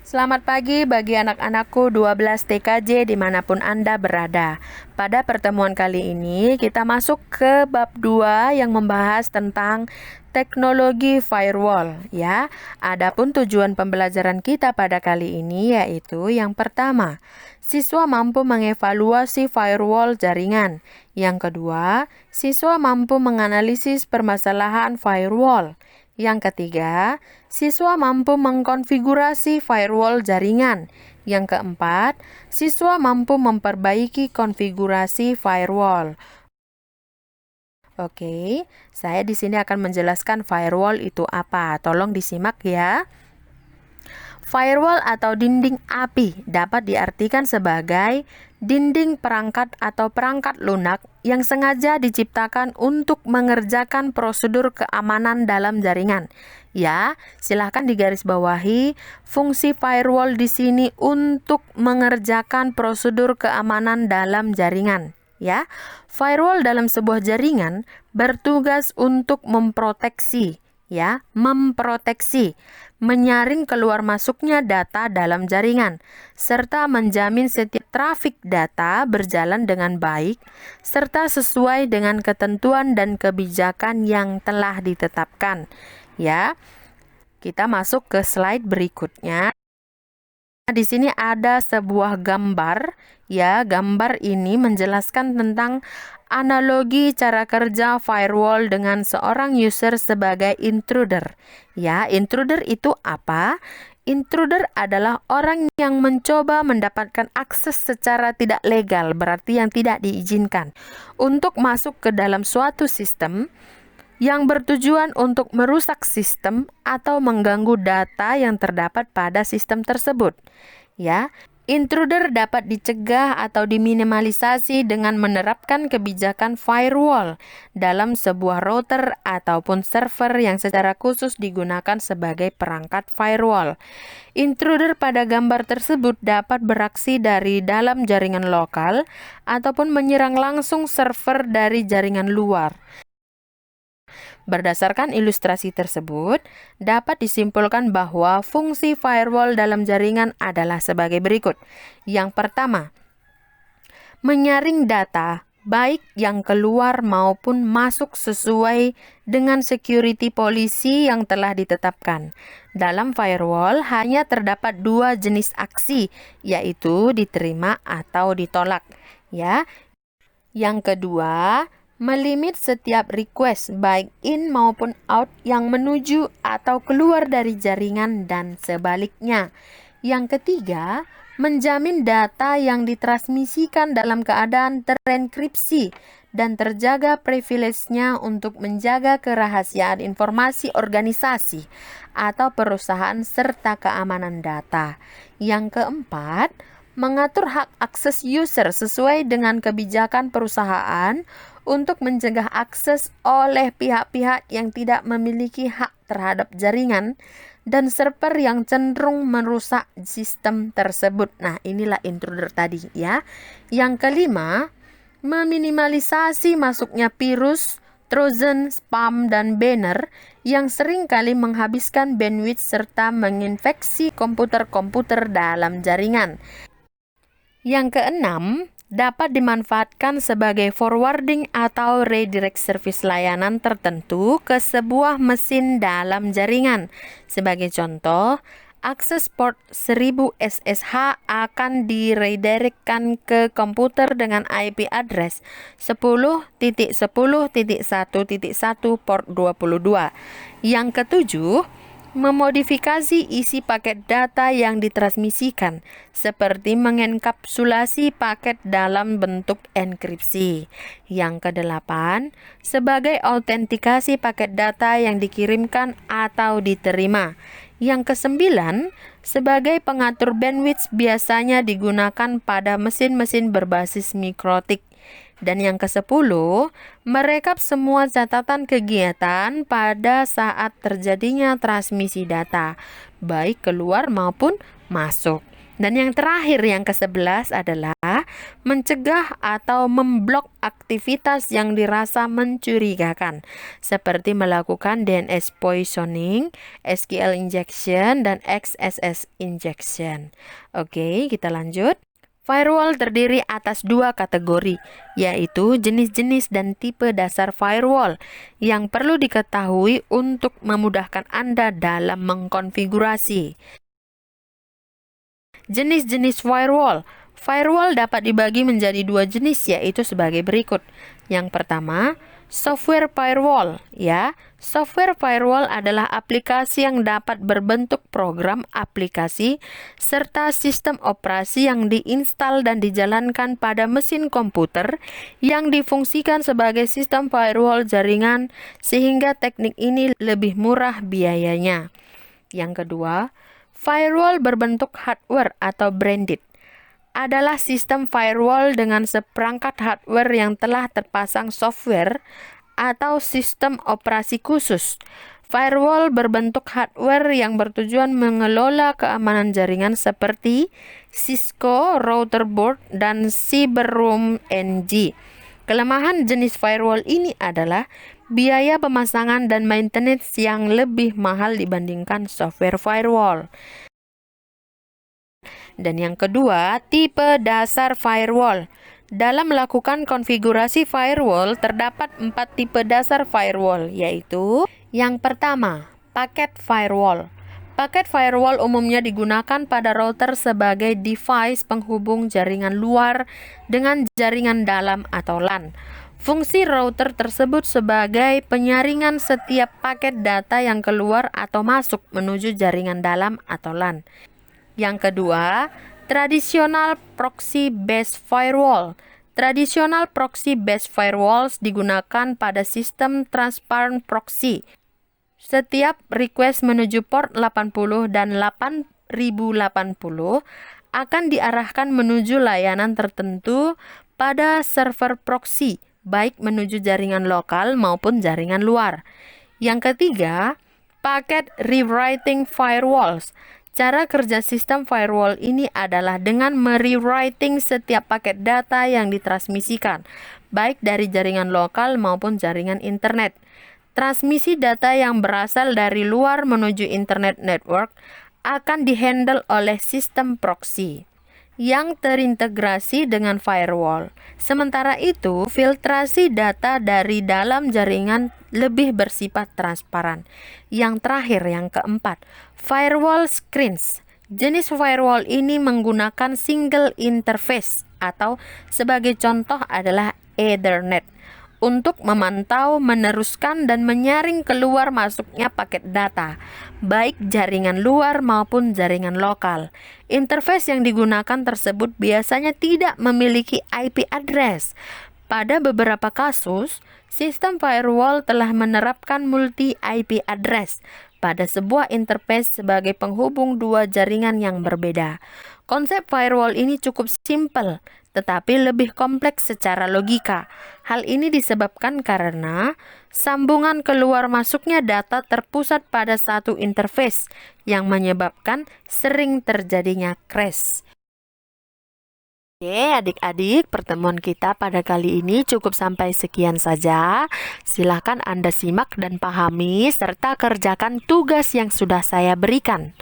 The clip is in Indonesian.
Selamat pagi bagi anak-anakku 12 TKJ dimanapun Anda berada. Pada pertemuan kali ini kita masuk ke bab 2 yang membahas tentang teknologi firewall ya. Adapun tujuan pembelajaran kita pada kali ini yaitu yang pertama, siswa mampu mengevaluasi firewall jaringan. Yang kedua, siswa mampu menganalisis permasalahan firewall. Yang ketiga, siswa mampu mengkonfigurasi firewall jaringan. Yang keempat, siswa mampu memperbaiki konfigurasi firewall. Oke, saya di sini akan menjelaskan firewall itu apa. Tolong disimak ya. Firewall atau dinding API dapat diartikan sebagai dinding perangkat atau perangkat lunak yang sengaja diciptakan untuk mengerjakan prosedur keamanan dalam jaringan. Ya, silahkan digarisbawahi fungsi firewall di sini untuk mengerjakan prosedur keamanan dalam jaringan. Ya, firewall dalam sebuah jaringan bertugas untuk memproteksi, menyaring keluar masuknya data dalam jaringan, serta menjamin setiap trafik data berjalan dengan baik, serta sesuai dengan ketentuan dan kebijakan yang telah ditetapkan. Ya, kita masuk ke slide berikutnya. Di sini ada sebuah gambar, ya. Gambar ini menjelaskan tentang analogi cara kerja firewall dengan seorang user sebagai intruder. Ya, intruder itu apa? Intruder adalah orang yang mencoba mendapatkan akses secara tidak legal, berarti yang tidak diizinkan, untuk masuk ke dalam suatu sistem yang bertujuan untuk merusak sistem atau mengganggu data yang terdapat pada sistem tersebut. Ya, intruder dapat dicegah atau diminimalisasi dengan menerapkan kebijakan firewall dalam sebuah router ataupun server yang secara khusus digunakan sebagai perangkat firewall. Intruder pada gambar tersebut dapat beraksi dari dalam jaringan lokal ataupun menyerang langsung server dari jaringan luar. Berdasarkan ilustrasi tersebut, dapat disimpulkan bahwa fungsi firewall dalam jaringan adalah sebagai berikut. Yang pertama, menyaring data baik yang keluar maupun masuk sesuai dengan security policy yang telah ditetapkan. Dalam firewall hanya terdapat dua jenis aksi, yaitu diterima atau ditolak. Ya. Yang kedua, melimit setiap request baik in maupun out yang menuju atau keluar dari jaringan dan sebaliknya. Yang ketiga, menjamin data yang ditransmisikan dalam keadaan terenkripsi dan terjaga privilege-nya untuk menjaga kerahasiaan informasi organisasi atau perusahaan serta keamanan data. Yang keempat, mengatur hak akses user sesuai dengan kebijakan perusahaan untuk mencegah akses oleh pihak-pihak yang tidak memiliki hak terhadap jaringan dan server yang cenderung merusak sistem tersebut. Nah, inilah intruder tadi ya. Yang kelima, meminimalisasi masuknya virus, trojan, spam, dan banner yang sering kali menghabiskan bandwidth serta menginfeksi komputer-komputer dalam jaringan. Yang keenam, dapat dimanfaatkan sebagai forwarding atau redirect service layanan tertentu ke sebuah mesin dalam jaringan. Sebagai contoh, akses port 1000 SSH akan diredirectkan ke komputer dengan IP address 10.10.1.1 port 22. Yang ketujuh, memodifikasi isi paket data yang ditransmisikan, seperti mengenkapsulasi paket dalam bentuk enkripsi. Yang kedelapan, sebagai autentikasi paket data yang dikirimkan atau diterima. Yang kesembilan, sebagai pengatur bandwidth biasanya digunakan pada mesin-mesin berbasis mikrotik. Dan yang ke-10, merekap semua catatan kegiatan pada saat terjadinya transmisi data, baik keluar maupun masuk. Dan yang terakhir, yang ke-11 adalah mencegah atau memblok aktivitas yang dirasa mencurigakan, seperti melakukan DNS poisoning, SQL injection, dan XSS injection. Oke, kita lanjut. Firewall terdiri atas dua kategori, yaitu jenis-jenis dan tipe dasar firewall yang perlu diketahui untuk memudahkan Anda dalam mengkonfigurasi. Jenis-jenis firewall. Firewall dapat dibagi menjadi dua jenis, yaitu sebagai berikut. Yang pertama, software firewall, ya. Software firewall adalah aplikasi yang dapat berbentuk program aplikasi serta sistem operasi yang diinstal dan dijalankan pada mesin komputer yang difungsikan sebagai sistem firewall jaringan, sehingga teknik ini lebih murah biayanya. Yang kedua, firewall berbentuk hardware atau branded adalah sistem firewall dengan seperangkat hardware yang telah terpasang software atau sistem operasi khusus. Firewall berbentuk hardware yang bertujuan mengelola keamanan jaringan seperti Cisco Router Board dan Cyberroom NG. Kelemahan jenis firewall ini adalah biaya pemasangan dan maintenance yang lebih mahal dibandingkan software firewall. Dan yang kedua, tipe dasar firewall. Dalam melakukan konfigurasi firewall, terdapat 4 tipe dasar firewall, yaitu yang pertama, paket firewall. Paket firewall umumnya digunakan pada router sebagai device penghubung jaringan luar dengan jaringan dalam atau LAN. Fungsi router tersebut sebagai penyaringan setiap paket data yang keluar atau masuk menuju jaringan dalam atau LAN. Yang kedua, traditional proxy based firewall. Traditional proxy based firewalls digunakan pada sistem transparent proxy. Setiap request menuju port 80 dan 8080 akan diarahkan menuju layanan tertentu pada server proxy, baik menuju jaringan lokal maupun jaringan luar. Yang ketiga, packet rewriting firewalls. Cara kerja sistem firewall ini adalah dengan merewriting setiap paket data yang ditransmisikan, baik dari jaringan lokal maupun jaringan internet. Transmisi data yang berasal dari luar menuju internet network akan dihandle oleh sistem proxy yang terintegrasi dengan firewall. Sementara itu, filtrasi data dari dalam jaringan lebih bersifat transparan. Yang terakhir, yang keempat, firewall screens. Jenis firewall ini menggunakan single interface atau sebagai contoh adalah Ethernet untuk memantau, meneruskan, dan menyaring keluar masuknya paket data, baik jaringan luar maupun jaringan lokal. Interface yang digunakan tersebut biasanya tidak memiliki IP address. Pada beberapa kasus, sistem firewall telah menerapkan multi IP address pada sebuah interface sebagai penghubung dua jaringan yang berbeda. Konsep firewall ini cukup simpel, tetapi lebih kompleks secara logika. Hal ini disebabkan karena sambungan keluar masuknya data terpusat pada satu interface yang menyebabkan sering terjadinya crash. Oke, adik-adik, pertemuan kita pada kali ini cukup sampai sekian saja. Silakan Anda simak dan pahami serta kerjakan tugas yang sudah saya berikan.